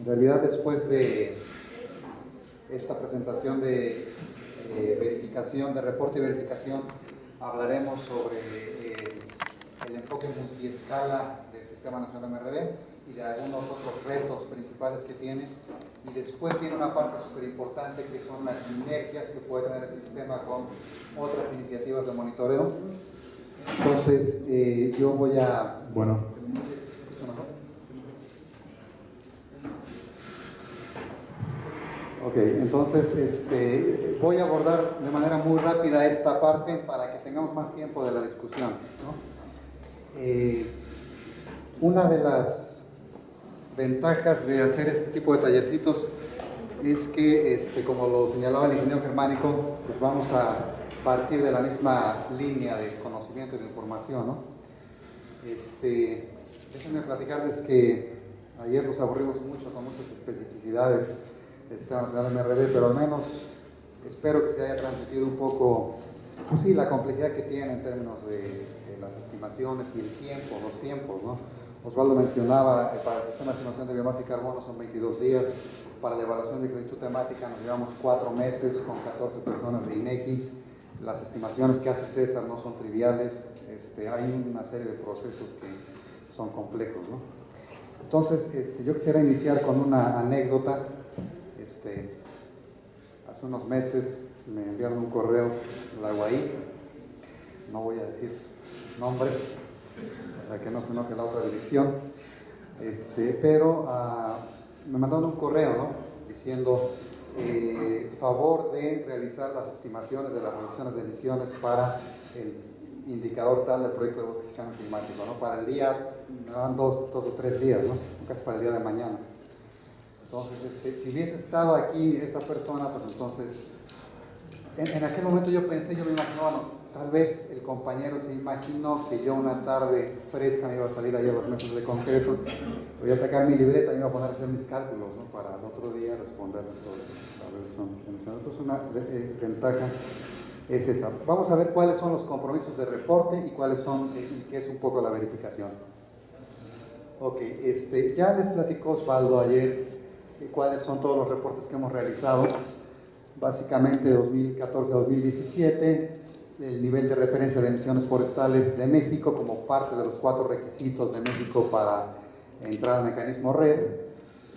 En realidad, después de esta presentación de verificación, de reporte y verificación, hablaremos sobre el enfoque multiescala del Sistema Nacional MRV y de algunos otros retos principales que tiene. Y después viene una parte súper importante que son las sinergias que puede tener el sistema con otras iniciativas de monitoreo. Entonces, yo voy a... Ok, entonces voy a abordar de manera muy rápida esta parte para que tengamos más tiempo de la discusión, ¿no? Una de las ventajas de hacer este tipo de tallercitos es que, como lo señalaba el ingeniero Germánico, pues vamos a partir de la misma línea de conocimiento y de información, ¿no? Déjenme platicarles que ayer nos aburrimos mucho con muchas especificidades del Sistema Nacional MRV, pero al menos espero que se haya transmitido un poco, pues sí, la complejidad que tiene en términos de las estimaciones y el tiempo, los tiempos, ¿no? Osvaldo mencionaba, para el Sistema de Estimación de Biomasa y Carbono son 22 días, para la evaluación de exactitud temática nos llevamos 4 meses con 14 personas de INEGI, las estimaciones que hace César no son triviales, hay una serie de procesos que son complejos, ¿no? Entonces, yo quisiera iniciar con una anécdota. Hace unos meses me enviaron un correo de la UAI, no voy a decir nombres para que no se enoje la otra dirección, pero me mandaron un correo, ¿no? Diciendo favor de realizar las estimaciones de las reducciones de emisiones para el indicador tal del proyecto de bosques y cambio climático, ¿no? Para el día, me dan 2 o 3 días, ¿no? Casi para el día de mañana. Entonces, si hubiese estado aquí esa persona, pues entonces, en aquel momento yo me imaginaba, bueno, tal vez el compañero se imaginó que yo una tarde fresca me iba a salir allá a los meses de concreto, voy a sacar mi libreta y me iba a poner a hacer mis cálculos, ¿no? Para el otro día responder sobre la reducción de emisiones. Entonces, una ventaja es esa. Vamos a ver cuáles son los compromisos de reporte y cuáles son, y qué es un poco la verificación. Ok, ya les platicó Osvaldo ayer cuáles son todos los reportes que hemos realizado, básicamente 2014 a 2017, el nivel de referencia de emisiones forestales de México como parte de los 4 requisitos de México para entrar al mecanismo RED,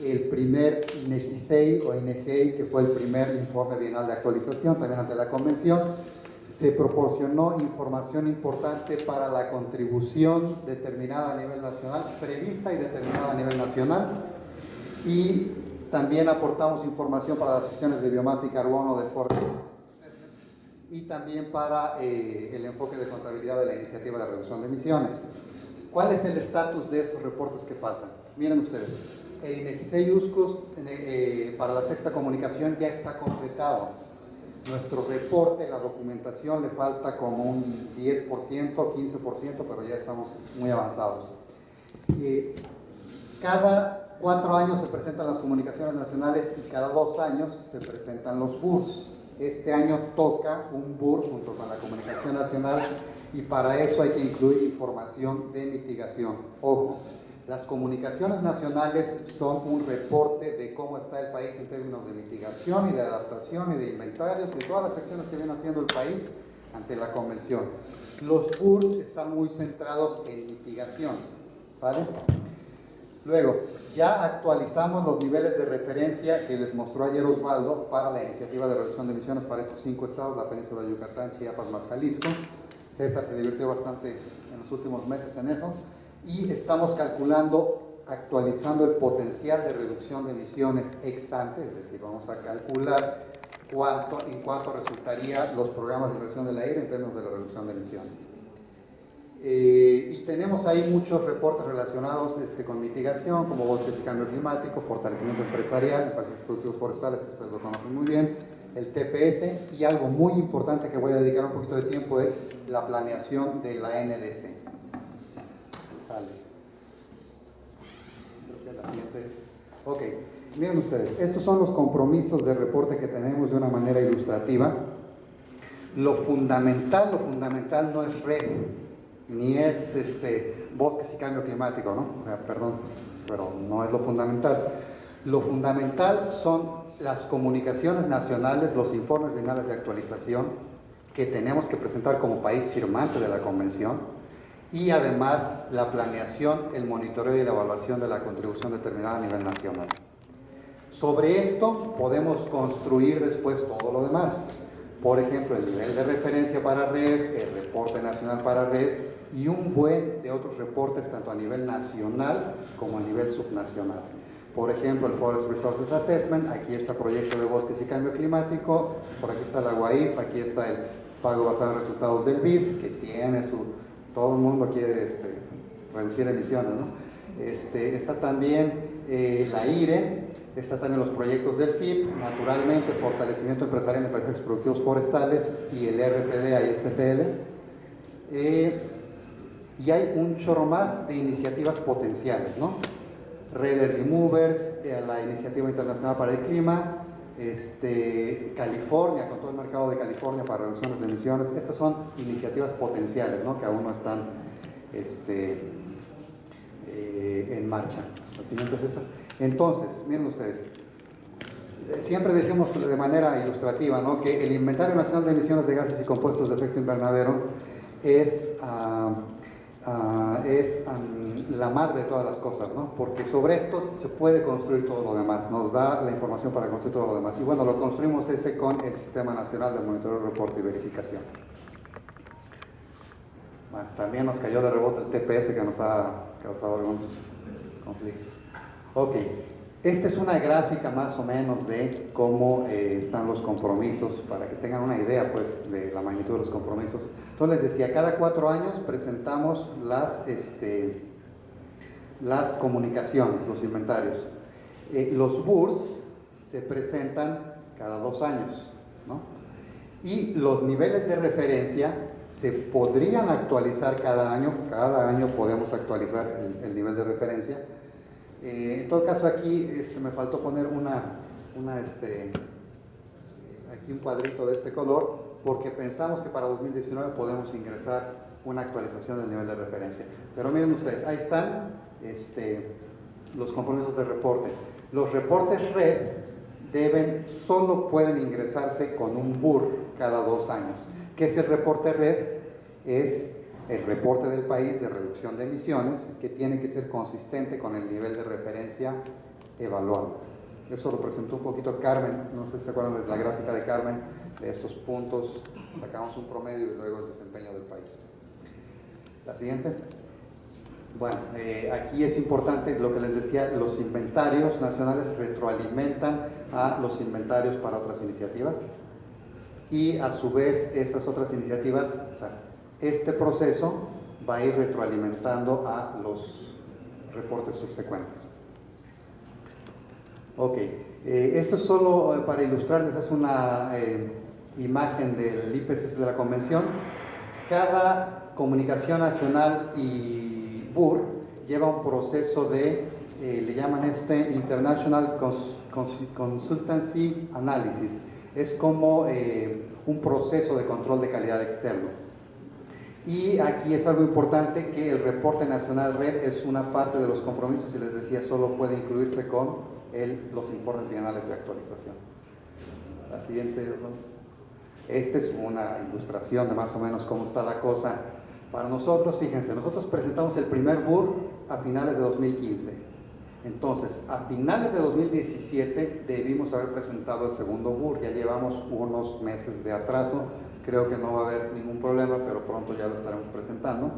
el primer INEGI o INEGEI, que fue el primer informe bienal de actualización, también ante la convención, se proporcionó información importante para la contribución determinada a nivel nacional, prevista y determinada a nivel nacional, y también aportamos información para las secciones de biomasa y carbono del Forest y también para el enfoque de contabilidad de la iniciativa de reducción de emisiones. ¿Cuál es el estatus de estos reportes que faltan? Miren ustedes, el INEGI USCUS para la sexta comunicación ya está completado. Nuestro reporte, la documentación, le falta como un 10%, 15%, pero ya estamos muy avanzados. Cada 4 años se presentan las comunicaciones nacionales y cada 2 años se presentan los BURs. Este año toca un BUR junto con la comunicación nacional y para eso hay que incluir información de mitigación. Ojo, las comunicaciones nacionales son un reporte de cómo está el país en términos de mitigación y de adaptación y de inventarios y todas las acciones que viene haciendo el país ante la convención. Los BURs están muy centrados en mitigación, ¿vale? Luego, ya actualizamos los niveles de referencia que les mostró ayer Osvaldo para la iniciativa de reducción de emisiones para estos 5 estados, la península de Yucatán, Chiapas, más Jalisco. César se divirtió bastante en los últimos meses en eso. Y estamos calculando, actualizando el potencial de reducción de emisiones ex ante, es decir, vamos a calcular en cuánto resultarían los programas de inversión del aire en términos de la reducción de emisiones. Y tenemos ahí muchos reportes relacionados con mitigación, como bosques y cambio climático, fortalecimiento empresarial, países productivos forestales, que ustedes lo conocen muy bien, el TPS, y algo muy importante que voy a dedicar un poquito de tiempo es la planeación de la NDC. Sale. Creo que la siguiente. Ok, miren ustedes, estos son los compromisos de reporte que tenemos de una manera ilustrativa. Lo fundamental no es RED, ni es bosques y cambio climático, ¿no? Perdón, pero no es lo fundamental. Lo fundamental son las comunicaciones nacionales, los informes finales de actualización que tenemos que presentar como país firmante de la Convención, y además la planeación, el monitoreo y la evaluación de la contribución determinada a nivel nacional. Sobre esto podemos construir después todo lo demás. Por ejemplo, el nivel de referencia para red, el reporte nacional para red y un buen de otros reportes tanto a nivel nacional como a nivel subnacional. Por ejemplo, el Forest Resources Assessment, aquí está Proyecto de Bosques y Cambio Climático, por aquí está la UAIP, aquí está el pago basado en resultados del BID, que tiene su... todo el mundo quiere reducir emisiones, ¿no? Está también la IRE, está también los proyectos del FIP, naturalmente fortalecimiento empresarial en paisajes productivos forestales y el RPD ISPL. Y hay un chorro más de iniciativas potenciales, ¿no? Red Removers, la Iniciativa Internacional para el Clima, California, con todo el mercado de California para reducciones de emisiones. Estas son iniciativas potenciales, ¿no? Que aún no están en marcha. La siguiente es esa. Entonces, miren ustedes, siempre decimos de manera ilustrativa, ¿no?, que el Inventario Nacional de Emisiones de Gases y Compuestos de Efecto Invernadero es la madre de todas las cosas, ¿no? Porque sobre esto se puede construir todo lo demás, nos da la información para construir todo lo demás. Y bueno, lo construimos con el Sistema Nacional de Monitoreo, Reporte y Verificación. Bueno, también nos cayó de rebote el TPS, que nos ha causado algunos conflictos. Ok, esta es una gráfica más o menos de cómo están los compromisos, para que tengan una idea, pues, de la magnitud de los compromisos. Entonces les decía, cada 4 años presentamos las comunicaciones, los inventarios. Los BURS se presentan cada 2 años, ¿no? Y los niveles de referencia se podrían actualizar cada año podemos actualizar el nivel de referencia. En todo caso, aquí me faltó poner aquí un cuadrito de este color, porque pensamos que para 2019 podemos ingresar una actualización del nivel de referencia. Pero miren ustedes, ahí están los compromisos de reporte. Los reportes red solo pueden ingresarse con un BUR cada 2 años. ¿Qué es el reporte red? Es el reporte del país de reducción de emisiones, que tiene que ser consistente con el nivel de referencia evaluado. Eso lo presentó un poquito Carmen, no sé si se acuerdan de la gráfica de Carmen, de estos puntos, sacamos un promedio y luego el desempeño del país. La siguiente. Bueno, aquí es importante lo que les decía, los inventarios nacionales retroalimentan a los inventarios para otras iniciativas, y a su vez esas otras iniciativas, o sea, este proceso va a ir retroalimentando a los reportes subsecuentes. Ok, esto es solo para ilustrarles, es una imagen del IPCC de la Convención. Cada comunicación nacional y BUR lleva un proceso le llaman International Consultancy Analysis. Es como un proceso de control de calidad externo. Y aquí es algo importante, que el reporte nacional red es una parte de los compromisos, y les decía, solo puede incluirse con los informes bienales de actualización. La siguiente. Esta es una ilustración de más o menos cómo está la cosa. Para nosotros, fíjense, nosotros presentamos el primer BUR a finales de 2015. Entonces, a finales de 2017 debimos haber presentado el segundo BUR. Ya llevamos unos meses de atraso. Creo que no va a haber ningún problema, pero pronto ya lo estaremos presentando.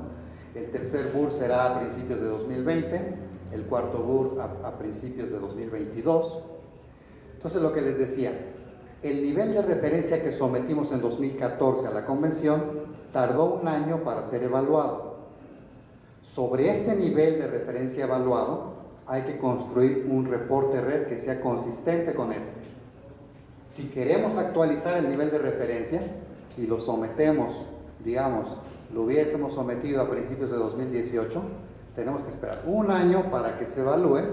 El tercer BUR será a principios de 2020, el cuarto BUR a principios de 2022. Entonces, lo que les decía, el nivel de referencia que sometimos en 2014 a la Convención tardó 1 año para ser evaluado. Sobre este nivel de referencia evaluado hay que construir un reporte red que sea consistente con este. Si queremos actualizar el nivel de referencia y lo sometemos, digamos, lo hubiésemos sometido a principios de 2018, tenemos que esperar 1 año para que se evalúe,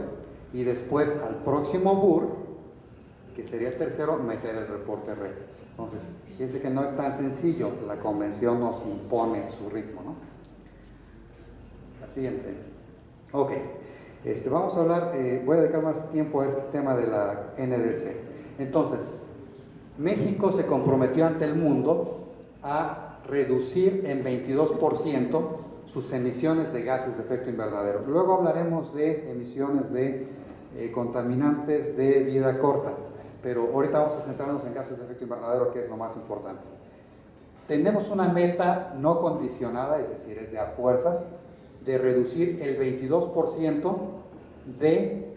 y después al próximo BUR, que sería el tercero, meter el reporte red. Entonces, fíjense que no es tan sencillo, la Convención nos impone su ritmo, ¿no? La siguiente. Ok. Vamos a hablar, voy a dedicar más tiempo a este tema de la NDC. Entonces, México se comprometió ante el mundo a reducir en 22% sus emisiones de gases de efecto invernadero. Luego hablaremos de emisiones de contaminantes de vida corta, pero ahorita vamos a centrarnos en gases de efecto invernadero, que es lo más importante. Tenemos una meta no condicionada, es decir, es de a fuerzas, de reducir el 22% de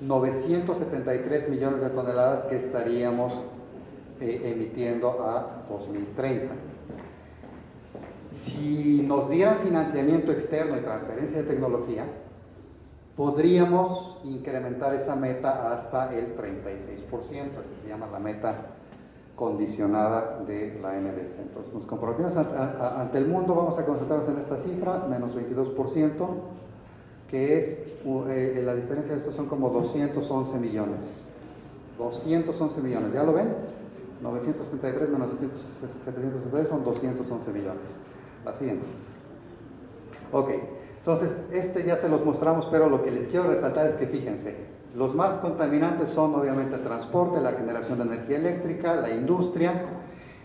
973 millones de toneladas que estaríamos emitiendo a 2030. Si nos dieran financiamiento externo y transferencia de tecnología, podríamos incrementar esa meta hasta el 36%, esa se llama la meta condicionada de la NDC. Entonces nos comprometimos ante el mundo, vamos a concentrarnos en esta cifra, menos 22%, que es, la diferencia de esto son como 211 millones. 211 millones, ¿ya lo ven? 973 menos 773 son 211 millones. La siguiente. Ok, entonces ya se los mostramos, pero lo que les quiero resaltar es que fíjense, los más contaminantes son obviamente el transporte, la generación de energía eléctrica, la industria.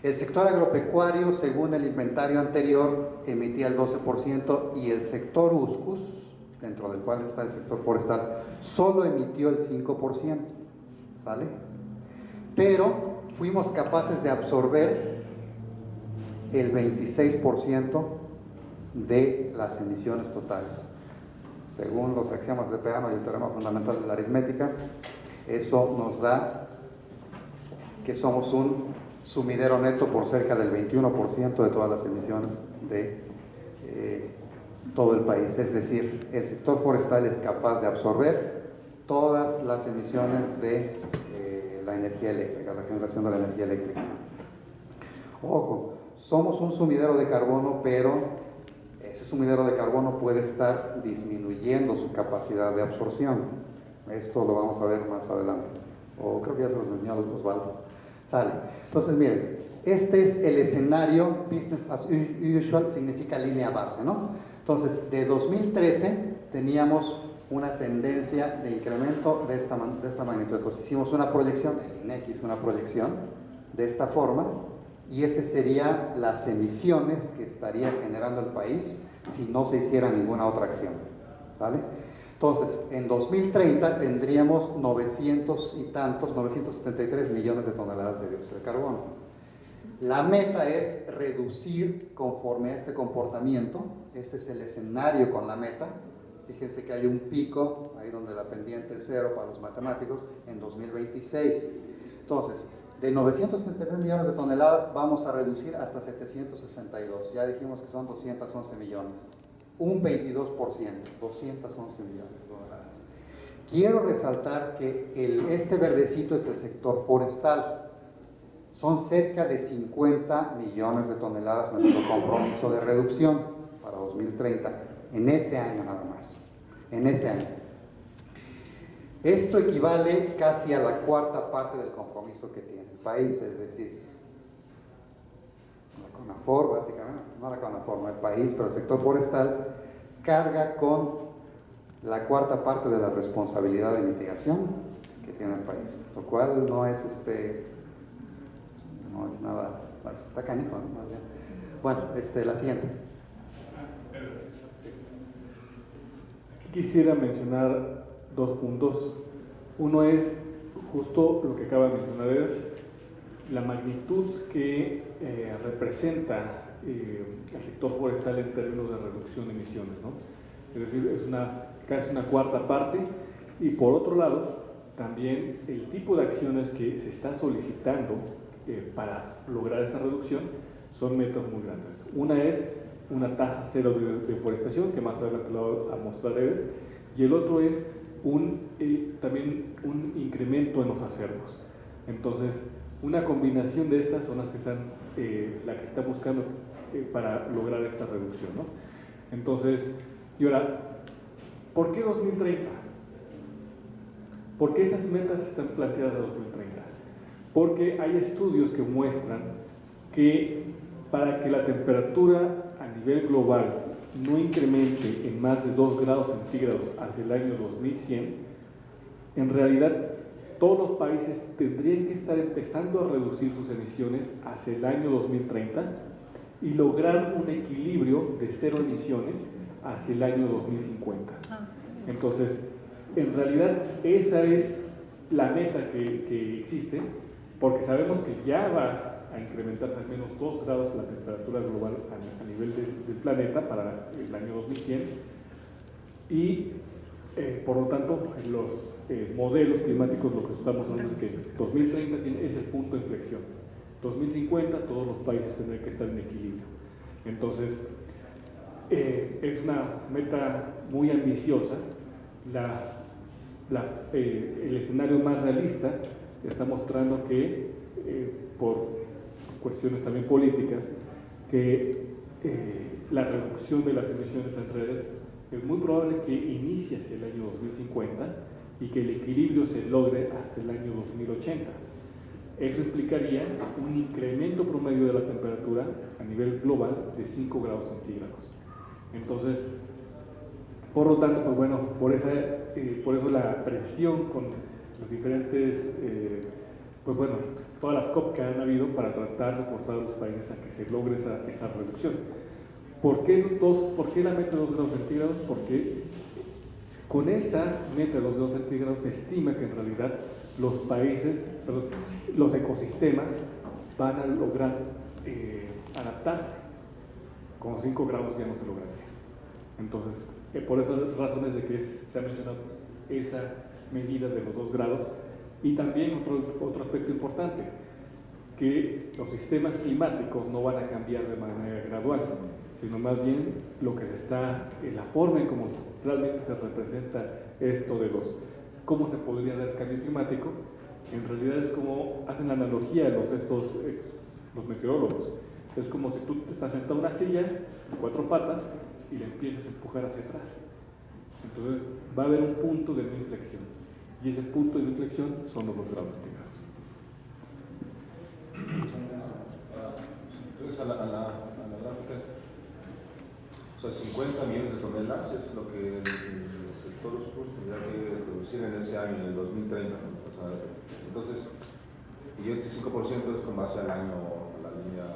El sector agropecuario, según el inventario anterior, emitía el 12% y el sector USCUS, dentro del cual está el sector forestal, solo emitió el 5%, ¿sale? Pero fuimos capaces de absorber el 26% de las emisiones totales. Según los axiomas de Peano y el teorema fundamental de la aritmética, eso nos da que somos un sumidero neto por cerca del 21% de todas las emisiones de todo el país. Es decir, el sector forestal es capaz de absorber todas las emisiones de la energía eléctrica, la generación de la energía eléctrica. Ojo, somos un sumidero de carbono, pero ese sumidero de carbono puede estar disminuyendo su capacidad de absorción. Esto lo vamos a ver más adelante. O creo que ya se los enseñó Osvaldo. Sale. Entonces, miren, este es el escenario business as usual, significa línea base, ¿no? Entonces, de 2013 teníamos una tendencia de incremento de esta magnitud. Entonces, hicimos una proyección, el INEC hizo una proyección de esta forma, y esas serían las emisiones que estaría generando el país si no se hiciera ninguna otra acción, ¿vale? Entonces, en 2030 tendríamos 973 millones de toneladas de dióxido de carbono. La meta es reducir conforme a este comportamiento. Este es el escenario con la meta. Fíjense que hay un pico, ahí donde la pendiente es cero para los matemáticos, en 2026. Entonces, de 973 millones de toneladas vamos a reducir hasta 762. Ya dijimos que son 211 millones. Un 22%, 211 millones de toneladas. Quiero resaltar que este verdecito es el sector forestal. Son cerca de 50 millones de toneladas nuestro compromiso de reducción para 2030, en ese año nada más. En ese año. Esto equivale casi a la cuarta parte del compromiso que tiene el país, es decir, la CONAFOR básicamente, no la CONAFOR, no el país, pero el sector forestal carga con la cuarta parte de la responsabilidad de mitigación que tiene el país, lo cual no es nada, está canijo, ¿no? Bueno, la siguiente. Aquí quisiera mencionar dos puntos. Uno es justo lo que acaba de mencionar, es la magnitud que representa el sector forestal en términos de reducción de emisiones, ¿no? Es decir, es casi una cuarta parte. Y por otro lado, también el tipo de acciones que se está solicitando para lograr esa reducción son metas muy grandes. Una es una tasa cero de deforestación, que más adelante lo va a mostrar Eder, y el otro es también un incremento en los acervos. Entonces, una combinación de estas son las que están, la que está buscando para lograr esta reducción, ¿no? Entonces, y ahora, ¿por qué 2030? ¿Por qué esas metas están planteadas a 2030? Porque hay estudios que muestran que para que la temperatura a nivel global no incremente en más de 2 grados centígrados hacia el año 2100, en realidad todos los países tendrían que estar empezando a reducir sus emisiones hacia el año 2030 y lograr un equilibrio de 0 emisiones hacia el año 2050. Entonces, en realidad esa es la meta que existe, porque sabemos que ya va a incrementarse al menos 2 grados la temperatura global a nivel del planeta para el año 2100 y por lo tanto los modelos climáticos lo que estamos hablando es que 2030 es el punto de inflexión, 2050 todos los países tendrán que estar en equilibrio. Entonces es una meta muy ambiciosa. El escenario más realista está mostrando que por cuestiones también políticas, que la reducción de las emisiones en red es muy probable que inicie hacia el año 2050 y que el equilibrio se logre hasta el año 2080. Eso implicaría un incremento promedio de la temperatura a nivel global de 5 grados centígrados. Entonces, por lo tanto, pues bueno, por eso la presión con los diferentes pues bueno, todas las COP que han habido para tratar de forzar a los países a que se logre esa reducción. ¿Por qué la meta de 2 grados centígrados? Porque con esa meta de 2 grados centígrados se estima que en realidad los ecosistemas van a lograr adaptarse. Con 5 grados ya no se lograría. Entonces, por esas razones de que se ha mencionado esa medida de los 2 grados. Y también otro aspecto importante, que los sistemas climáticos no van a cambiar de manera gradual, sino más bien lo que la forma en cómo realmente se representa esto de cómo se podría dar el cambio climático, en realidad es como hacen la analogía los meteorólogos. Es como si tú estás sentado en una silla, en 4 patas, y le empiezas a empujar hacia atrás. Entonces va a haber un punto de no inflexión. Y ese punto de inflexión son los 2 grados centígrados. Entonces, a la gráfica, o sea, 50 millones de toneladas es lo que el sector oscuro tendrá que reducir en ese año, en el 2030. ¿no? O sea, entonces, y este 5% es con base al año, a la línea.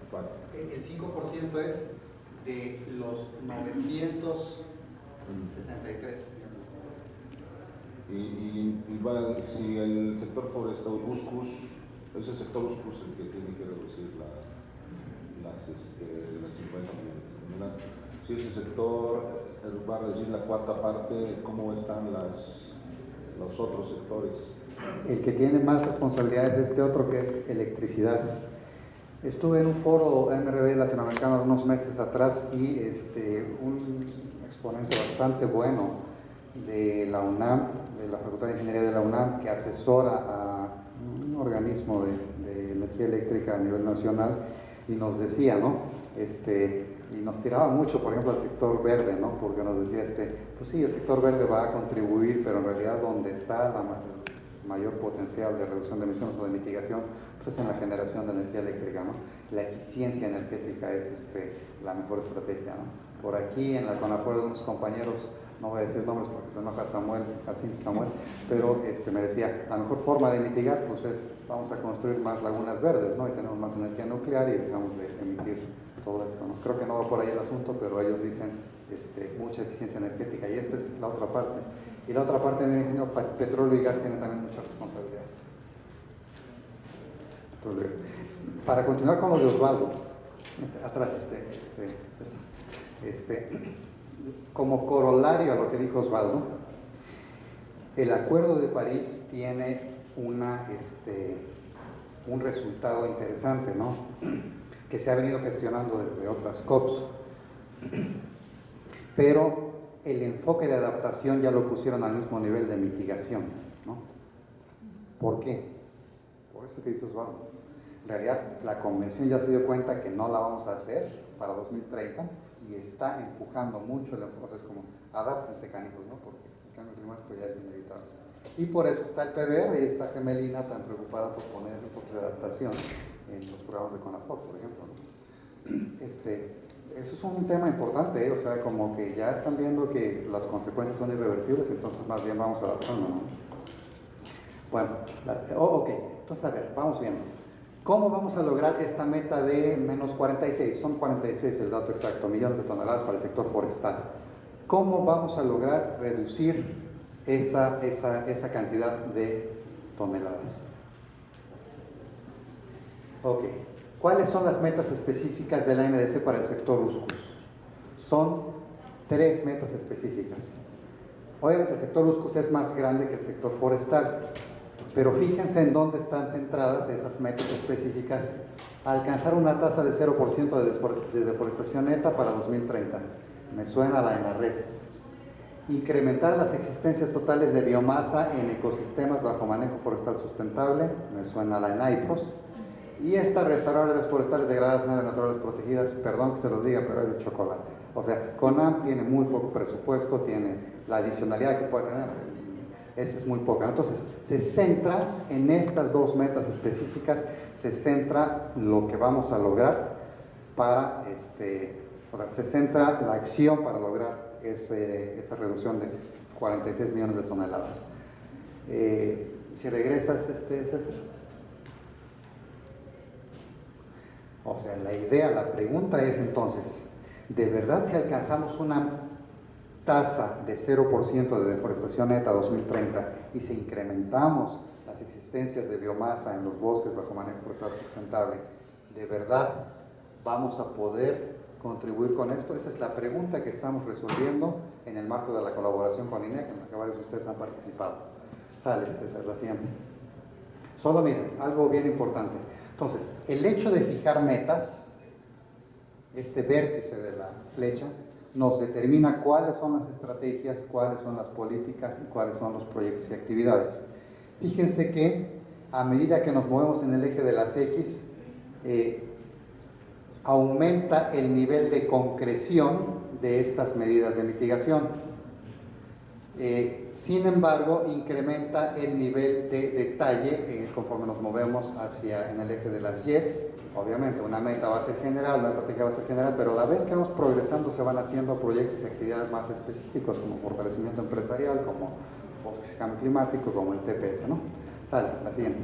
¿Cuál? El 5% es de los 973. Y si el sector forestal es el sector Uscus el que tiene que reducir las 50 millones de toneladas. Si ese sector va a reducir la 1/4 parte, ¿cómo están los otros sectores? El que tiene más responsabilidades es este otro, que es electricidad. Estuve en un foro MRV latinoamericano unos meses atrás y un exponente bastante bueno de la UNAM, de la Facultad de Ingeniería de la UNAM, que asesora a un organismo de energía eléctrica a nivel nacional, y nos decía, ¿no? Y nos tiraba mucho, por ejemplo, al sector verde, ¿no? Porque nos decía, pues sí, el sector verde va a contribuir, pero en realidad donde está la mayor potencial de reducción de emisiones o de mitigación, pues es en la generación de energía eléctrica, ¿no? La eficiencia energética es la mejor estrategia, ¿no? Por aquí en la CONAPOE unos compañeros, no voy a decir nombres porque se enoja Samuel, pero me decía, la mejor forma de mitigar pues es, vamos a construir más lagunas verdes, ¿no? Y tenemos más energía nuclear y dejamos de emitir todo esto, ¿no? Creo que no va por ahí el asunto, pero ellos dicen mucha eficiencia energética, y esta es la otra parte. Y la otra parte, me imagino, petróleo y gas tienen también mucha responsabilidad. Para continuar con lo de Osvaldo, atrás como corolario a lo que dijo Osvaldo, el Acuerdo de París tiene un resultado interesante, ¿no? Que se ha venido gestionando desde otras COPs, pero el enfoque de adaptación ya lo pusieron al mismo nivel de mitigación, ¿no? ¿Por qué? Por eso que dice Osvaldo. En realidad, la convención ya se dio cuenta que no la vamos a hacer para 2030 y está empujando mucho el enfoque. Es como, adáptense, canijos, ¿no? Porque el cambio climático ya es inevitable. Y por eso está el PBR y está Gemelina tan preocupada por poner enfoques de adaptación en los programas de CONAFOC, por ejemplo, ¿no? eso es un tema importante, o sea, como que ya están viendo que las consecuencias son irreversibles, entonces más bien vamos adaptando, ¿no? Bueno, ok, entonces a ver, vamos viendo. ¿Cómo vamos a lograr esta meta de menos 46? Son 46 el dato exacto, millones de toneladas para el sector forestal. ¿Cómo vamos a lograr reducir esa cantidad de toneladas? Ok, ¿cuáles son las metas específicas de la NDC para el sector Uscus? Son 3 metas específicas. Obviamente el sector Uscus es más grande que el sector forestal, pero fíjense en dónde están centradas esas metas específicas. Alcanzar una tasa de 0% de deforestación neta para 2030. Me suena a la ENARRED. Incrementar las existencias totales de biomasa en ecosistemas bajo manejo forestal sustentable. Me suena a la ENAIPROS. Y restaurar áreas forestales degradadas en áreas naturales protegidas. Perdón que se los diga, pero es de chocolate. O sea, CONAM tiene muy poco presupuesto, tiene la adicionalidad que puede tener. Esa es muy poca. Entonces, se centra en estas 2 metas específicas, se centra lo que vamos a lograr para, o sea, se centra la acción para lograr esa reducción de 46 millones de toneladas. Si regresas, César. O sea, la pregunta es entonces, ¿de verdad si alcanzamos una tasa de 0% de deforestación neta 2030 y si incrementamos las existencias de biomasa en los bosques bajo manejo forestal sustentable, ¿de verdad vamos a poder contribuir con esto? Esa es la pregunta que estamos resolviendo en el marco de la colaboración con INEC, en la que varios de ustedes han participado. Sale, César, la siguiente. Solo miren, algo bien importante. Entonces, el hecho de fijar metas, este vértice de la flecha, nos determina cuáles son las estrategias, cuáles son las políticas y cuáles son los proyectos y actividades. Fíjense que a medida que nos movemos en el eje de las X, aumenta el nivel de concreción de estas medidas de mitigación. Sin embargo, incrementa el nivel de detalle conforme nos movemos en el eje de las Ys. Obviamente, una meta va a ser general, una estrategia va a ser general, pero a la vez que vamos progresando se van haciendo proyectos y actividades más específicos, como fortalecimiento empresarial, como cambio climático, como el TPS, ¿no? Sale, la siguiente.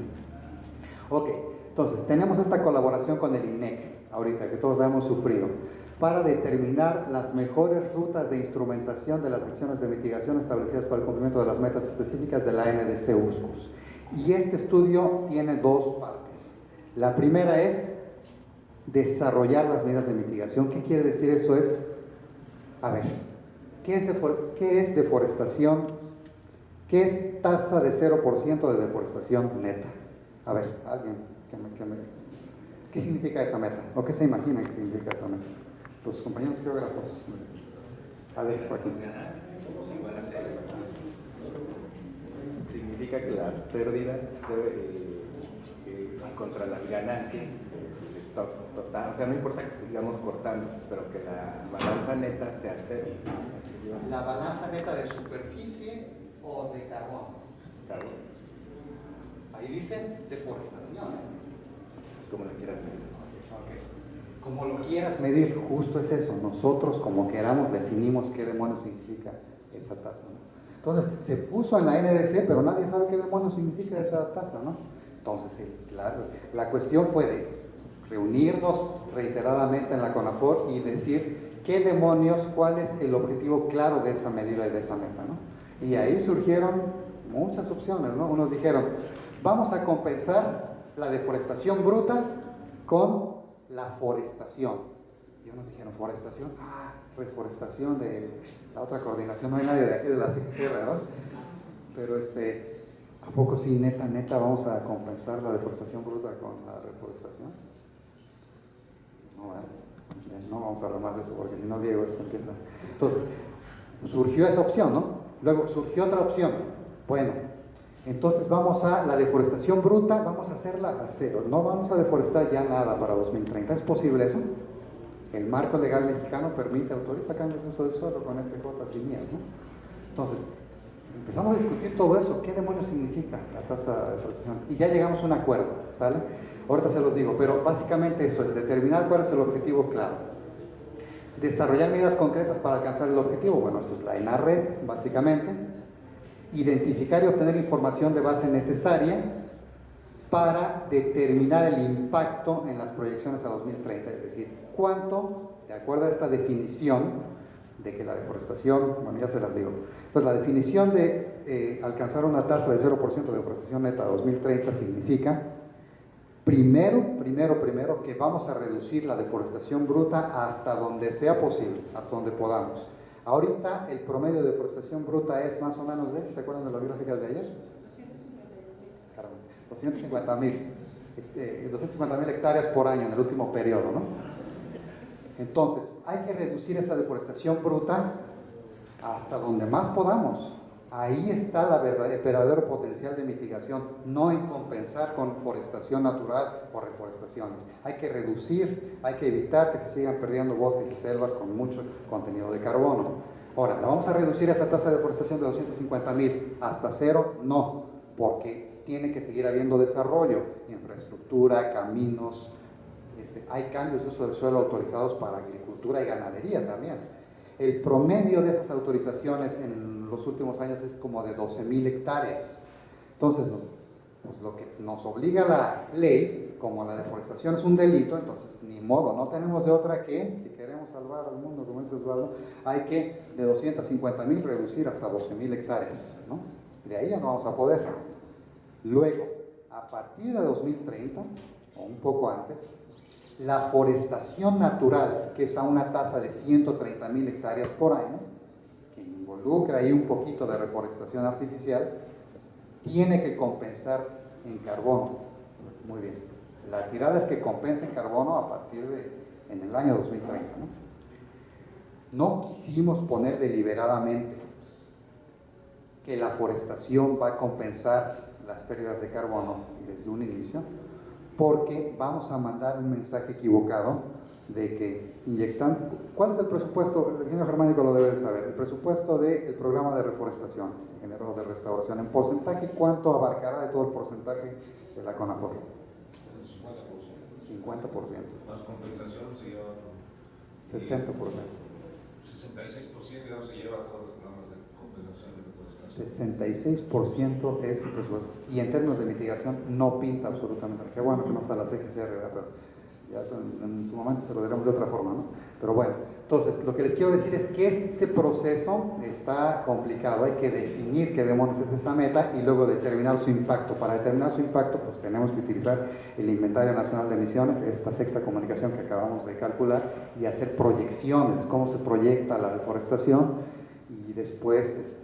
Ok, entonces, tenemos esta colaboración con el INEC, ahorita, que todos la hemos sufrido, para determinar las mejores rutas de instrumentación de las acciones de mitigación establecidas para el cumplimiento de las metas específicas de la NDC Uscus. Y este estudio tiene 2 partes. La primera es desarrollar las medidas de mitigación. ¿Qué quiere decir eso? A ver, ¿qué es deforestación? ¿Qué es tasa de 0% de deforestación neta? A ver, alguien ¿qué significa esa meta? ¿O qué se imagina que significa esa meta? Los compañeros geógrafos. A ver, Joaquín. Significa que las pérdidas contra las ganancias del stock total, o sea, no importa que sigamos cortando, pero que la balanza neta sea 0. ¿La balanza neta de superficie o de carbón? Carbón. Ahí dice deforestación. Como lo quieras medir. Okay. Como lo quieras medir, justo es eso. Nosotros, como queramos, definimos qué demonios significa esa tasa, ¿no? Entonces, se puso en la NDC, pero nadie sabe qué demonios significa esa tasa, ¿no? Entonces, la cuestión fue de reunirnos reiteradamente en la CONAFOR y decir qué demonios, cuál es el objetivo claro de esa medida y de esa meta, ¿no? Y ahí surgieron muchas opciones, ¿no? Unos dijeron, vamos a compensar la deforestación bruta con la forestación. Y unos dijeron, ¿forestación? Reforestación de la otra coordinación. No hay nadie de aquí de la CGC, ¿verdad? Pero ¿a poco sí, neta, vamos a compensar la deforestación bruta con la reforestación? No vamos a hablar más de eso, porque si no, Diego, esto empieza. Entonces, surgió esa opción, ¿no? Luego surgió otra opción. Bueno, entonces vamos a la deforestación bruta, vamos a hacerla a 0. No vamos a deforestar ya nada para 2030. ¿Es posible eso? El marco legal mexicano autoriza cambios de uso de suelo con FJ y mías, ¿no? Entonces, empezamos a discutir todo eso. ¿Qué demonios significa la tasa de deforestación? Y ya llegamos a un acuerdo, ¿vale? Ahorita se los digo, pero básicamente eso es determinar cuál es el objetivo claro. Desarrollar medidas concretas para alcanzar el objetivo. Bueno, esto es la ENARRED, básicamente. Identificar y obtener información de base necesaria para determinar el impacto en las proyecciones a 2030, es decir, cuánto, de acuerdo a esta definición de que la deforestación, bueno, ya se las digo, pues la definición de alcanzar una tasa de 0% de deforestación neta a 2030 significa, primero, que vamos a reducir la deforestación bruta hasta donde sea posible, hasta donde podamos. Ahorita el promedio de deforestación bruta es más o menos ¿se acuerdan de las gráficas de ayer? 250.000 hectáreas por año en el último periodo, ¿no? Entonces, hay que reducir esa deforestación bruta hasta donde más podamos. Ahí está el verdadero potencial de mitigación, no en compensar con forestación natural o reforestaciones. Hay que reducir, hay que evitar que se sigan perdiendo bosques y selvas con mucho contenido de carbono. Ahora, ¿la vamos a reducir esa tasa de deforestación de 250.000 hasta cero? No, porque tiene que seguir habiendo desarrollo, infraestructura, caminos, hay cambios de uso del suelo autorizados para agricultura y ganadería también. El promedio de esas autorizaciones en los últimos años es como de 12.000 hectáreas. Entonces, pues lo que nos obliga la ley, como la deforestación es un delito, entonces ni modo, no tenemos de otra que, si queremos salvar al mundo, como dice Osvaldo, hay que de 250.000 reducir hasta 12.000 hectáreas, ¿no? De ahí ya no vamos a poder. Luego, a partir de 2030, o un poco antes, la forestación natural, que es a una tasa de 130.000 hectáreas por año, que involucra ahí un poquito de reforestación artificial, tiene que compensar en carbono. Muy bien. La tirada es que compense en carbono a partir en el año 2030, ¿no? No quisimos poner deliberadamente que la forestación va a compensar las pérdidas de carbono desde un inicio, porque vamos a mandar un mensaje equivocado de que inyectan. ¿Cuál es el presupuesto? El ingeniero Germánico lo debe de saber. El presupuesto del programa de reforestación, ingeniero de restauración, en porcentaje, ¿cuánto abarcará de todo el porcentaje de la CONAFOR? El 50%. 50%. Más compensación se lleva 60%. 66% ya no se lleva todos los programas de compensación de deforestación. 66% es el presupuesto. Y en términos de mitigación no pinta absolutamente. Qué bueno que no está la CGCR, pero ya en su momento se lo diremos de otra forma, ¿no? Pero bueno, entonces lo que les quiero decir es que este proceso está complicado. Hay que definir qué demonios es esa meta y luego determinar su impacto. Para determinar su impacto, pues tenemos que utilizar el Inventario Nacional de Emisiones, esta sexta comunicación que acabamos de calcular, y hacer proyecciones, cómo se proyecta la deforestación, y después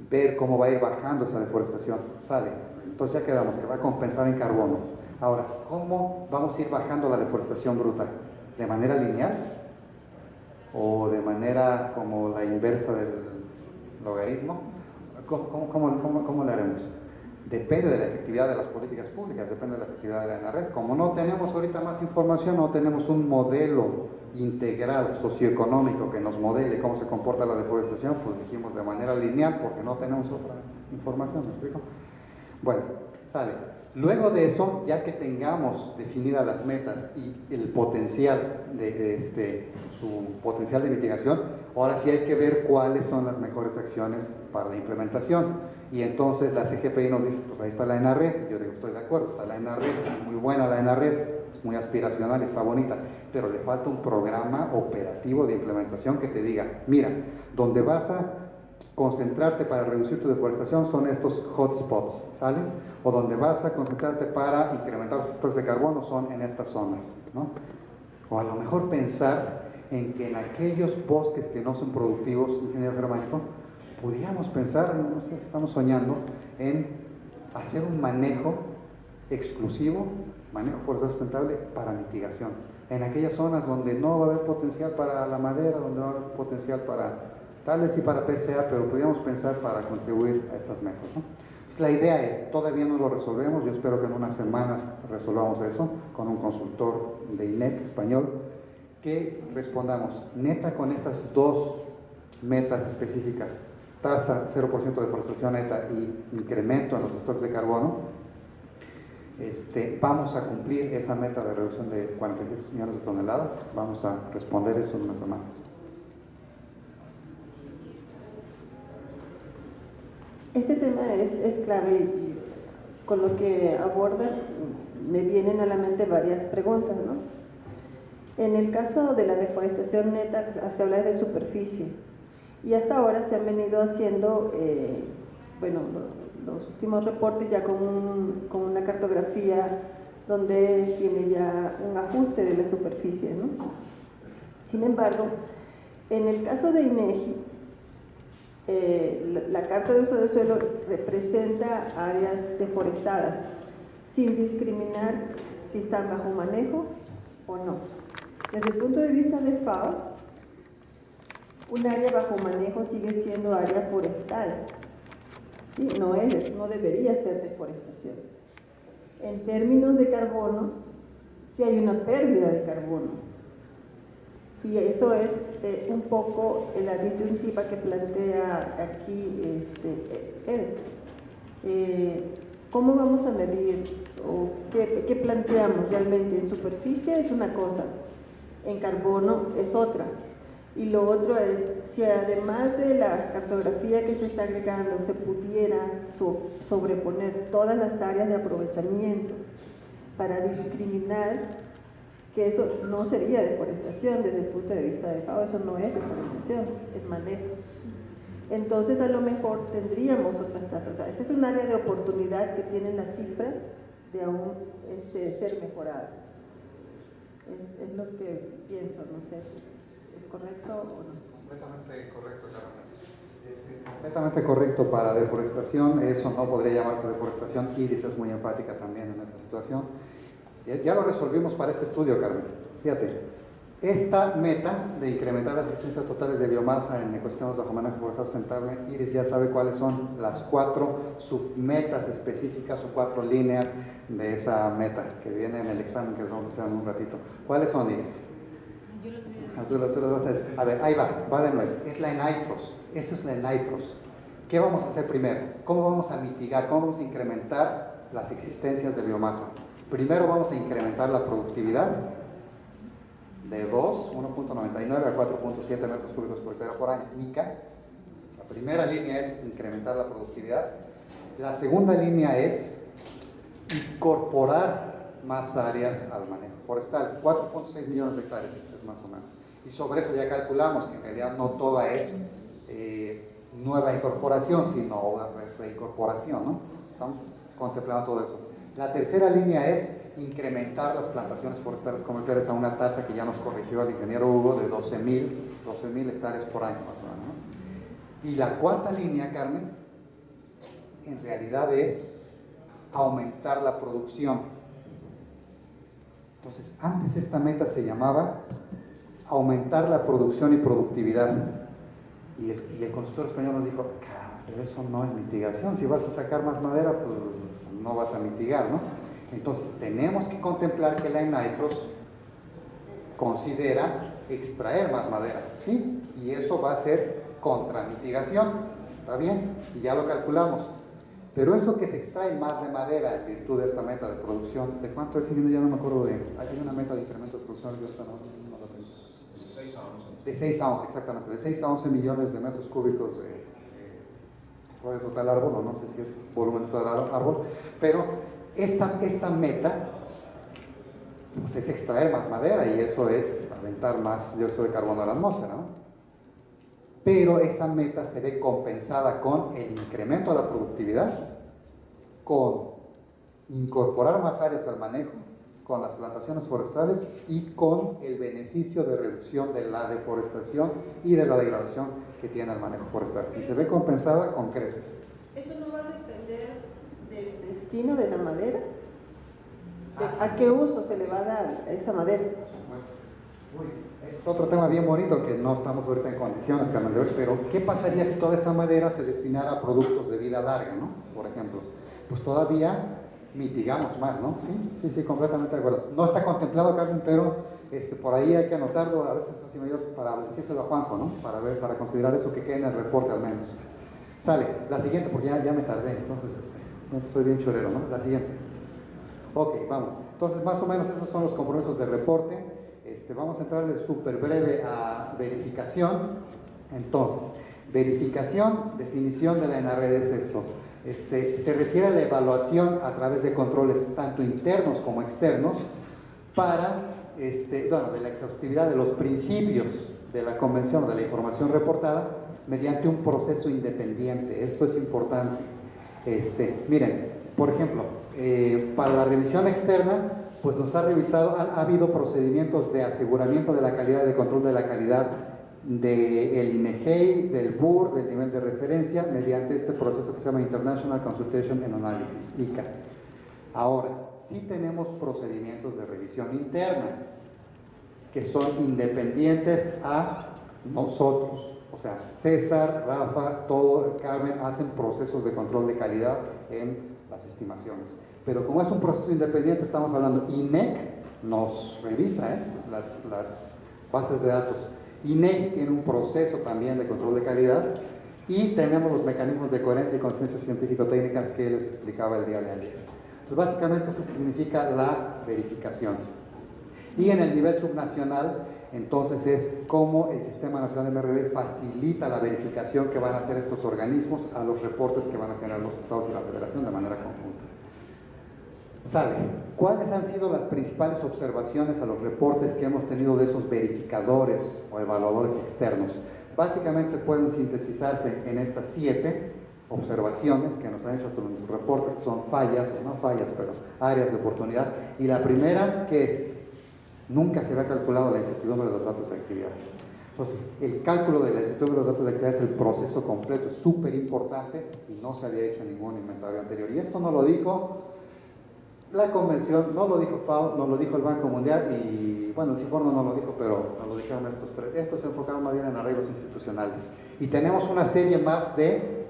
ver cómo va a ir bajando esa deforestación. Sale. Entonces ya quedamos, que va a compensar en carbono. Ahora, ¿cómo vamos a ir bajando la deforestación bruta? ¿De manera lineal? ¿O de manera como la inversa del logaritmo? ¿Cómo lo haremos? Depende de la efectividad de las políticas públicas, depende de la efectividad de la ENARRED. Como no tenemos ahorita más información, no tenemos un modelo integral socioeconómico que nos modele cómo se comporta la deforestación, pues dijimos de manera lineal porque no tenemos otra información, ¿me explico? Bueno, sale. Luego de eso, ya que tengamos definidas las metas y el potencial su potencial de mitigación, ahora sí hay que ver cuáles son las mejores acciones para la implementación. Y entonces la CGPI nos dice, pues ahí está la ENARRED. Yo digo, estoy de acuerdo, está la ENARRED, muy buena la ENARRED, es muy aspiracional, está bonita, pero le falta un programa operativo de implementación que te diga, mira, donde vas a concentrarte para reducir tu deforestación son estos hotspots, ¿sale? O donde vas a concentrarte para incrementar los factores de carbono son en estas zonas, ¿no? O a lo mejor pensar en que en aquellos bosques que no son productivos, ingeniero Germánico, pudiéramos pensar, no sé, estamos soñando en hacer un manejo exclusivo, manejo forestal sustentable para mitigación. En aquellas zonas donde no va a haber potencial para la madera, donde no va a haber potencial para, tal vez sí para PCA, pero podríamos pensar para contribuir a estas metas, ¿no? Pues la idea es, todavía no lo resolvemos, yo espero que en unas semanas resolvamos eso con un consultor de INEC español, que respondamos, neta, con esas dos metas específicas, tasa 0% de deforestación neta y incremento en los stocks de carbono, vamos a cumplir esa meta de reducción de 46 millones de toneladas. Vamos a responder eso en unas semanas. Este tema es clave y con lo que aborda me vienen a la mente varias preguntas, ¿no? En el caso de la deforestación neta se habla de superficie y hasta ahora se han venido haciendo, los últimos reportes ya con una cartografía donde tiene ya un ajuste de la superficie, ¿no? Sin embargo, en el caso de INEGI, la Carta de Uso del Suelo representa áreas deforestadas, sin discriminar si están bajo manejo o no. Desde el punto de vista de FAO, un área bajo manejo sigue siendo área forestal, ¿sí? No debería ser deforestación. En términos de carbono, sí hay una pérdida de carbono. Y eso es un poco la disyuntiva que plantea aquí Ed. ¿Cómo vamos a medir? ¿O qué planteamos realmente? En superficie es una cosa, en carbono es otra. Y lo otro es, si además de la cartografía que se está agregando, se pudiera sobreponer todas las áreas de aprovechamiento para discriminar, que eso no sería deforestación desde el punto de vista de FAO, eso no es deforestación, es manejo. Entonces a lo mejor tendríamos otras tasas, o sea, esa es un área de oportunidad que tienen las cifras de aún ser mejorada. Es lo que pienso, no sé, ¿es correcto o no? Completamente correcto, Carmen. Completamente correcto para deforestación, eso no podría llamarse deforestación. Iris es muy enfática también en esta situación. Ya lo resolvimos para este estudio, Carmen. Fíjate, esta meta de incrementar las asistencias totales de biomasa en ecosistemas bajo manejo forestal sustentable, Iris ya sabe cuáles son las 4 submetas específicas o 4 líneas de esa meta que viene en el examen que vamos a hacer en un ratito. ¿Cuáles son, Iris? Tú las vas a decir. A ver, ahí va de nuez. Es la ENAIPROS. Esa es la ENAIPROS. ¿Qué vamos a hacer primero? ¿Cómo vamos a mitigar? ¿Cómo vamos a incrementar las existencias de biomasa? Primero vamos a incrementar la productividad de 1.99 a 4.7 metros cúbicos por hectárea por año, ICA. La primera línea es incrementar la productividad. La segunda línea es incorporar más áreas al manejo forestal. 4.6 millones de hectáreas es más o menos. Y sobre eso ya calculamos que en realidad no toda es nueva incorporación, sino una reincorporación, ¿no? Estamos contemplando todo eso. La tercera línea es incrementar las plantaciones forestales comerciales a una tasa que ya nos corrigió el ingeniero Hugo de 12.000 hectáreas por año más o menos, ¿no? Y la cuarta línea, Carmen, en realidad es aumentar la producción. Entonces, antes esta meta se llamaba aumentar la producción y productividad. Y el consultor español nos dijo, pero eso no es mitigación, si vas a sacar más madera, pues no vas a mitigar, ¿no? Entonces tenemos que contemplar que la ENAIPROS considera extraer más madera, ¿sí? Y eso va a ser contra mitigación, ¿está bien? Y ya lo calculamos. Pero eso que se extrae más de madera en virtud de esta meta de producción, ¿de cuánto es? Ya no me acuerdo hay una meta de incremento de producción, yo esta no la tengo. De 6 a 11. De 6 a 11, exactamente, de 6 a 11 millones de metros cúbicos de total árbol, o no sé si es volumen total árbol, pero esa meta pues es extraer más madera y eso es aventar más dióxido de carbono a la atmósfera, ¿no? Pero esa meta se ve compensada con el incremento de la productividad, con incorporar más áreas al manejo, con las plantaciones forestales y con el beneficio de reducción de la deforestación y de la degradación que tiene el manejo forestal. Y se ve compensada con creces. ¿Eso no va a depender del destino de la madera? ¿A qué uso se le va a dar a esa madera? Es otro tema bien bonito que no estamos ahorita en condiciones, Carmen, de hoy, pero ¿qué pasaría si toda esa madera se destinara a productos de vida larga, ¿no? Por ejemplo, pues todavía mitigamos más, ¿no? Sí, completamente de acuerdo. No está contemplado, Carmen, pero por ahí hay que anotarlo, a veces así me para decírselo a Juanjo, ¿no? Para considerar eso que quede en el reporte al menos. Sale, la siguiente, porque ya me tardé, entonces soy bien chorero, ¿no? La siguiente. Ok, vamos. Entonces, más o menos esos son los compromisos de reporte. Vamos a entrarle súper breve a verificación. Entonces, verificación, definición de la NRD es esto. Se refiere a la evaluación a través de controles tanto internos como externos para, de la exhaustividad de los principios de la convención o de la información reportada mediante un proceso independiente. Esto es importante. Miren, por ejemplo, para la revisión externa, pues nos ha revisado, ha habido procedimientos de aseguramiento de la calidad, de control de la calidad del INEGEI, del BUR, del nivel de referencia, mediante este proceso que se llama International Consultation and Analysis, ICA. Ahora, sí tenemos procedimientos de revisión interna, que son independientes a nosotros. O sea, César, Rafa, todo, Carmen, hacen procesos de control de calidad en las estimaciones. Pero como es un proceso independiente, estamos hablando, INEC nos revisa las bases de datos. INEGI tiene un proceso también de control de calidad y tenemos los mecanismos de coherencia y consistencia científico-técnicas que les explicaba el día de ayer. Entonces, básicamente eso significa la verificación. Y en el nivel subnacional, entonces es cómo el Sistema Nacional de MRB facilita la verificación que van a hacer estos organismos a los reportes que van a tener los estados y la federación de manera conjunta. ¿Sabe cuáles han sido las principales observaciones a los reportes que hemos tenido de esos verificadores o evaluadores externos? Básicamente pueden sintetizarse en estas 7 observaciones que nos han hecho los reportes, que son fallas, o no fallas, pero áreas de oportunidad. Y la primera, que es, nunca se había calculado la incertidumbre de los datos de actividad. Entonces, el cálculo de la incertidumbre de los datos de actividad es el proceso completo, es súper importante y no se había hecho en ningún inventario anterior. Y esto no lo dijo la convención, no lo dijo FAO, no lo dijo el Banco Mundial y, bueno, el CIFOR no lo dijo, pero nos lo dijeron estos 3. Estos se enfocaron más bien en arreglos institucionales. Y tenemos una serie más de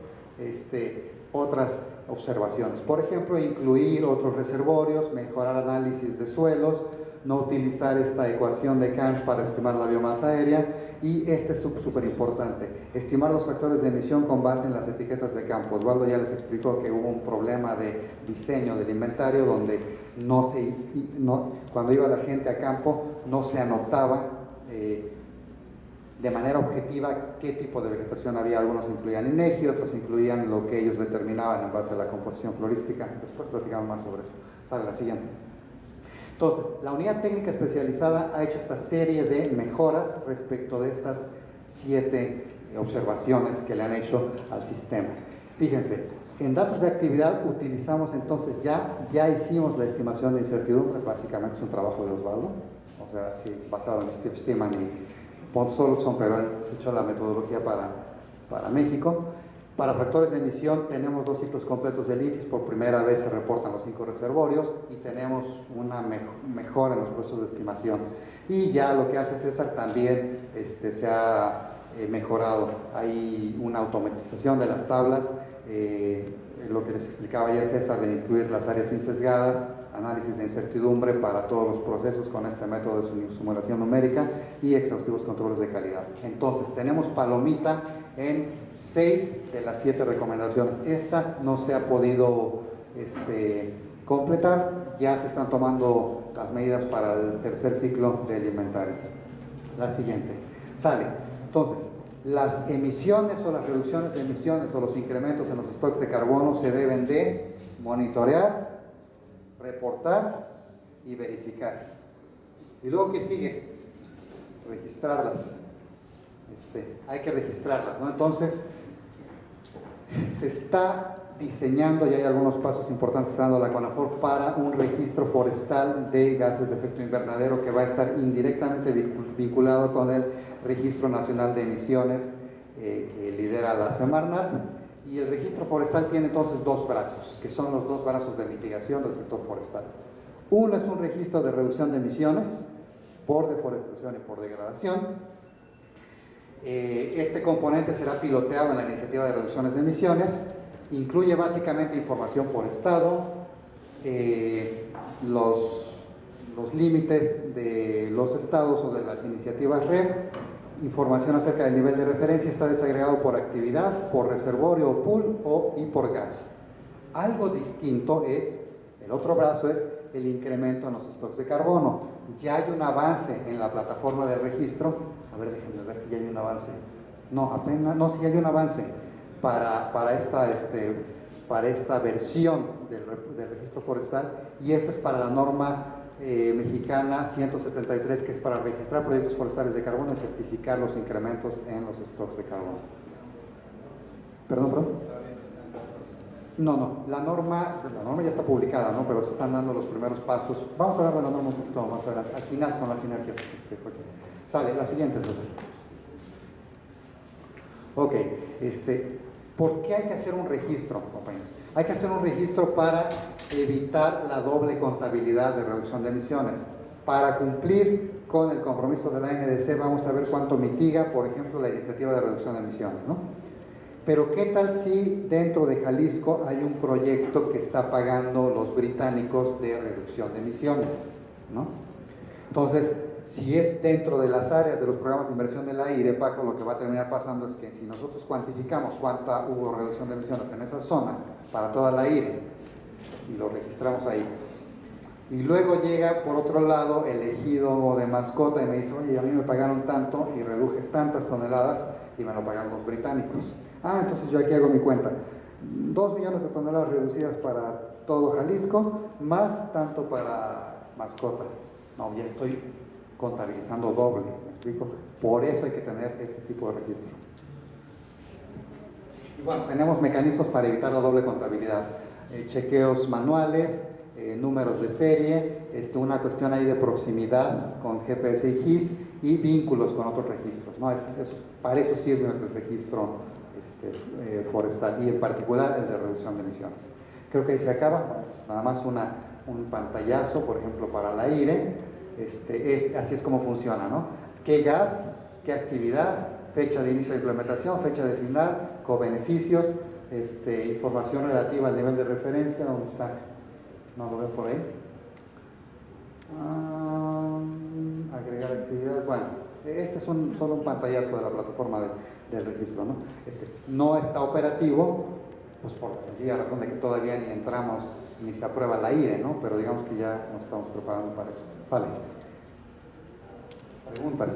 otras observaciones. Por ejemplo, incluir otros reservorios, mejorar análisis de suelos, no utilizar esta ecuación de Cairns para estimar la biomasa aérea y es súper importante, estimar los factores de emisión con base en las etiquetas de campo. Osvaldo ya les explicó que hubo un problema de diseño del inventario donde cuando iba la gente a campo no se anotaba de manera objetiva qué tipo de vegetación había. Algunos incluían INEGI, otros incluían lo que ellos determinaban en base a la composición florística. Después platicamos más sobre eso. Sale la siguiente. Entonces, la unidad técnica especializada ha hecho esta serie de mejoras respecto de estas 7 observaciones que le han hecho al sistema. Fíjense, en datos de actividad utilizamos entonces ya hicimos la estimación de incertidumbre, básicamente es un trabajo de Osvaldo, o sea, sí, basado en Steve Steeman y Pont-Solopson, pero él se echó la metodología para México. Para factores de emisión tenemos 2 ciclos completos del INFIS, por primera vez se reportan los 5 reservorios y tenemos una mejora en los procesos de estimación. Y ya lo que hace César también se ha mejorado. Hay una automatización de las tablas, lo que les explicaba ayer César, de incluir las áreas insesgadas, análisis de incertidumbre para todos los procesos con este método de simulación numérica y exhaustivos controles de calidad. Entonces, tenemos palomita en 6 de las 7 recomendaciones. Esta no se ha podido completar, ya se están tomando las medidas para el tercer ciclo del inventario. La siguiente, sale. Entonces, las emisiones o las reducciones de emisiones o los incrementos en los stocks de carbono se deben de monitorear, reportar y verificar. Y luego, ¿qué sigue? Registrarlas. Hay que registrarlas, ¿no? Entonces, se está diseñando, y hay algunos pasos importantes que está dando la CONAFOR para un registro forestal de gases de efecto invernadero que va a estar indirectamente vinculado con el Registro Nacional de Emisiones que lidera la Semarnat. Y el registro forestal tiene entonces 2 brazos, que son los 2 brazos de mitigación del sector forestal. Uno es un registro de reducción de emisiones por deforestación y por degradación. Este componente será piloteado en la iniciativa de reducciones de emisiones. Incluye básicamente información por estado, los límites de los estados o de las iniciativas RED, información acerca del nivel de referencia, está desagregado por actividad, por reservorio o pool y por gas. Algo distinto es El otro brazo es el incremento en los stocks de carbono. Ya hay un avance en la plataforma de registro. A ver, déjenme ver si ya hay un avance. No, apenas, no, sí hay un avance para esta versión del registro forestal, y esto es para la norma mexicana 173, que es para registrar proyectos forestales de carbono y certificar los incrementos en los stocks de carbono. ¿Perdón? No, la norma ya está publicada, ¿no? Pero se están dando los primeros pasos. Vamos a hablar de la norma un poquito más adelante. Aquí nace con las sinergias. Sale, la siguiente, César. Ok, ¿por qué hay que hacer un registro, compañeros? Hay que hacer un registro para evitar la doble contabilidad de reducción de emisiones. Para cumplir con el compromiso de la NDC, vamos a ver cuánto mitiga, por ejemplo, la iniciativa de reducción de emisiones, ¿no? Pero ¿qué tal si dentro de Jalisco hay un proyecto que está pagando los británicos de reducción de emisiones, ¿no? Entonces, si es dentro de las áreas de los programas de inversión del aire, Paco, lo que va a terminar pasando es que si nosotros cuantificamos cuánta hubo reducción de emisiones en esa zona para toda la aire y lo registramos ahí, y luego llega por otro lado el ejido de Mascota y me dice, oye, a mí me pagaron tanto y reduje tantas toneladas y me lo pagaron los británicos. Entonces yo aquí hago mi cuenta, 2 millones de toneladas reducidas para todo Jalisco, más tanto para Mascota. No, ya estoy contabilizando doble, ¿me explico? Por eso hay que tener este tipo de registro. Y bueno, tenemos mecanismos para evitar la doble contabilidad, chequeos manuales, números de serie, una cuestión ahí de proximidad con GPS y GIS y vínculos con otros registros, ¿no? Para eso sirve el registro forestal y en particular el de reducción de emisiones. Creo que ahí se acaba, pues, nada más un pantallazo, por ejemplo, para el aire. Así es como funciona, ¿no? ¿Qué gas? ¿Qué actividad? Fecha de inicio de implementación, fecha de final, cobeneficios, información relativa al nivel de referencia. ¿Dónde está? ¿No lo veo por ahí? Agregar actividad. Bueno, este es solo un pantallazo de la plataforma del registro, ¿no? No está operativo, pues por la sencilla razón de que todavía ni entramos, ni se aprueba el aire, ¿no? Pero digamos que ya nos estamos preparando para eso. Sale. ¿Preguntas?